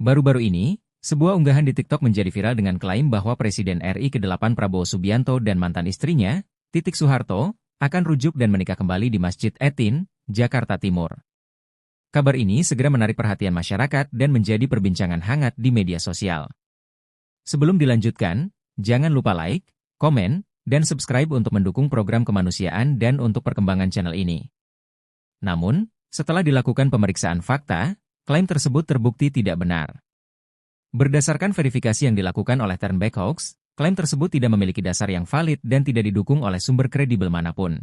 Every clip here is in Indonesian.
Baru-baru ini, sebuah unggahan di TikTok menjadi viral dengan klaim bahwa Presiden RI ke-8 Prabowo Subianto dan mantan istrinya, Titik Soeharto, akan rujuk dan menikah kembali di Masjid Etin, Jakarta Timur. Kabar ini segera menarik perhatian masyarakat dan menjadi perbincangan hangat di media sosial. Sebelum dilanjutkan, jangan lupa like, komen, dan subscribe untuk mendukung program kemanusiaan dan untuk perkembangan channel ini. Namun, setelah dilakukan pemeriksaan fakta, klaim tersebut terbukti tidak benar. Berdasarkan verifikasi yang dilakukan oleh Turnback Hoax, klaim tersebut tidak memiliki dasar yang valid dan tidak didukung oleh sumber kredibel manapun.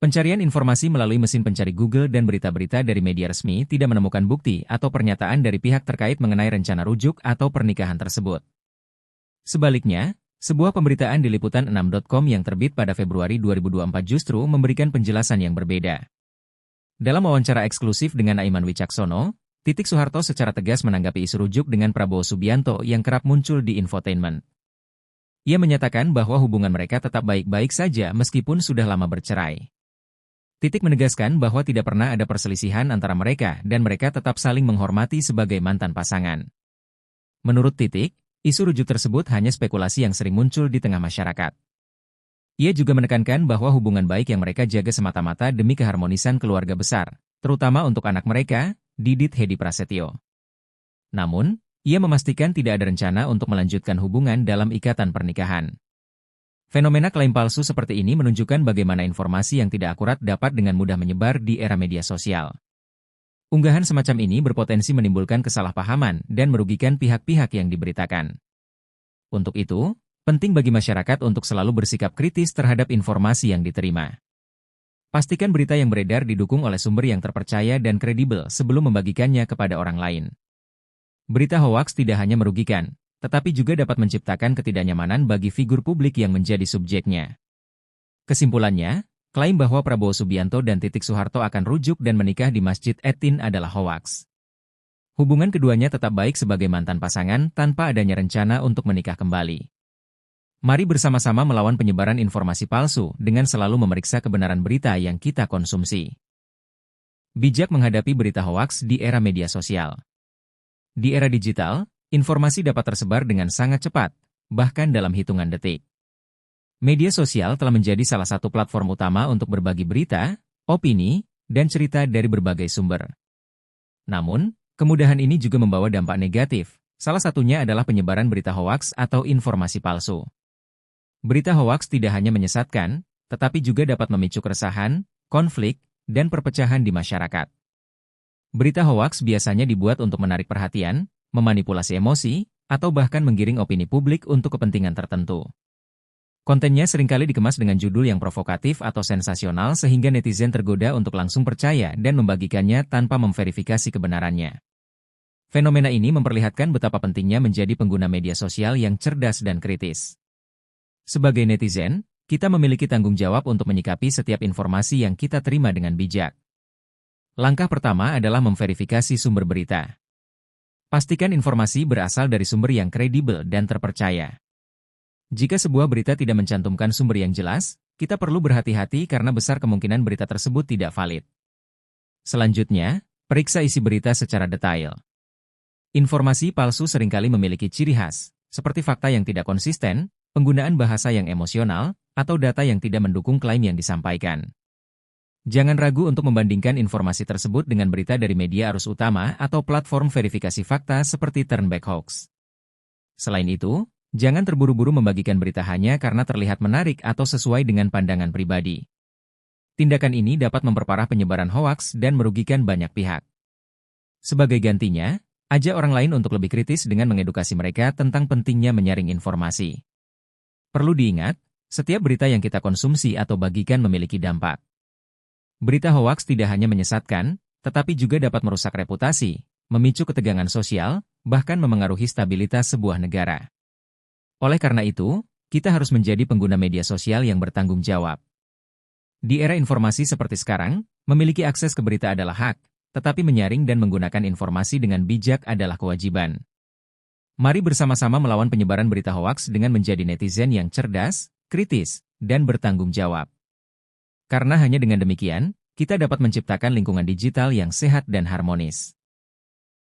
Pencarian informasi melalui mesin pencari Google dan berita-berita dari media resmi tidak menemukan bukti atau pernyataan dari pihak terkait mengenai rencana rujuk atau pernikahan tersebut. Sebaliknya, sebuah pemberitaan di liputan6.com yang terbit pada Februari 2024 justru memberikan penjelasan yang berbeda. Dalam wawancara eksklusif dengan Aiman Wicaksono, Titik Soeharto secara tegas menanggapi isu rujuk dengan Prabowo Subianto yang kerap muncul di infotainment. Ia menyatakan bahwa hubungan mereka tetap baik-baik saja meskipun sudah lama bercerai. Titik menegaskan bahwa tidak pernah ada perselisihan antara mereka dan mereka tetap saling menghormati sebagai mantan pasangan. Menurut Titik, isu rujuk tersebut hanya spekulasi yang sering muncul di tengah masyarakat. Ia juga menekankan bahwa hubungan baik yang mereka jaga semata-mata demi keharmonisan keluarga besar, terutama untuk anak mereka, Didit Hedi Prasetyo. Namun, ia memastikan tidak ada rencana untuk melanjutkan hubungan dalam ikatan pernikahan. Fenomena klaim palsu seperti ini menunjukkan bagaimana informasi yang tidak akurat dapat dengan mudah menyebar di era media sosial. Unggahan semacam ini berpotensi menimbulkan kesalahpahaman dan merugikan pihak-pihak yang diberitakan. Untuk itu, penting bagi masyarakat untuk selalu bersikap kritis terhadap informasi yang diterima. Pastikan berita yang beredar didukung oleh sumber yang terpercaya dan kredibel sebelum membagikannya kepada orang lain. Berita hoaks tidak hanya merugikan, tetapi juga dapat menciptakan ketidaknyamanan bagi figur publik yang menjadi subjeknya. Kesimpulannya, klaim bahwa Prabowo Subianto dan Titik Soeharto akan rujuk dan menikah di Masjid Etin adalah hoaks. Hubungan keduanya tetap baik sebagai mantan pasangan tanpa adanya rencana untuk menikah kembali. Mari bersama-sama melawan penyebaran informasi palsu dengan selalu memeriksa kebenaran berita yang kita konsumsi. Bijak menghadapi berita hoaks di era media sosial. Di era digital, informasi dapat tersebar dengan sangat cepat, bahkan dalam hitungan detik. Media sosial telah menjadi salah satu platform utama untuk berbagi berita, opini, dan cerita dari berbagai sumber. Namun, kemudahan ini juga membawa dampak negatif, salah satunya adalah penyebaran berita hoaks atau informasi palsu. Berita hoaks tidak hanya menyesatkan, tetapi juga dapat memicu keresahan, konflik, dan perpecahan di masyarakat. Berita hoaks biasanya dibuat untuk menarik perhatian, memanipulasi emosi, atau bahkan menggiring opini publik untuk kepentingan tertentu. Kontennya seringkali dikemas dengan judul yang provokatif atau sensasional sehingga netizen tergoda untuk langsung percaya dan membagikannya tanpa memverifikasi kebenarannya. Fenomena ini memperlihatkan betapa pentingnya menjadi pengguna media sosial yang cerdas dan kritis. Sebagai netizen, kita memiliki tanggung jawab untuk menyikapi setiap informasi yang kita terima dengan bijak. Langkah pertama adalah memverifikasi sumber berita. Pastikan informasi berasal dari sumber yang kredibel dan terpercaya. Jika sebuah berita tidak mencantumkan sumber yang jelas, kita perlu berhati-hati karena besar kemungkinan berita tersebut tidak valid. Selanjutnya, periksa isi berita secara detail. Informasi palsu seringkali memiliki ciri khas, seperti fakta yang tidak konsisten, penggunaan bahasa yang emosional, atau data yang tidak mendukung klaim yang disampaikan. Jangan ragu untuk membandingkan informasi tersebut dengan berita dari media arus utama atau platform verifikasi fakta seperti Turnback Hoax. Selain itu, jangan terburu-buru membagikan berita hanya karena terlihat menarik atau sesuai dengan pandangan pribadi. Tindakan ini dapat memperparah penyebaran hoaks dan merugikan banyak pihak. Sebagai gantinya, ajak orang lain untuk lebih kritis dengan mengedukasi mereka tentang pentingnya menyaring informasi. Perlu diingat, setiap berita yang kita konsumsi atau bagikan memiliki dampak. Berita hoaks tidak hanya menyesatkan, tetapi juga dapat merusak reputasi, memicu ketegangan sosial, bahkan memengaruhi stabilitas sebuah negara. Oleh karena itu, kita harus menjadi pengguna media sosial yang bertanggung jawab. Di era informasi seperti sekarang, memiliki akses ke berita adalah hak, tetapi menyaring dan menggunakan informasi dengan bijak adalah kewajiban. Mari bersama-sama melawan penyebaran berita hoaks dengan menjadi netizen yang cerdas, kritis, dan bertanggung jawab. Karena hanya dengan demikian, kita dapat menciptakan lingkungan digital yang sehat dan harmonis.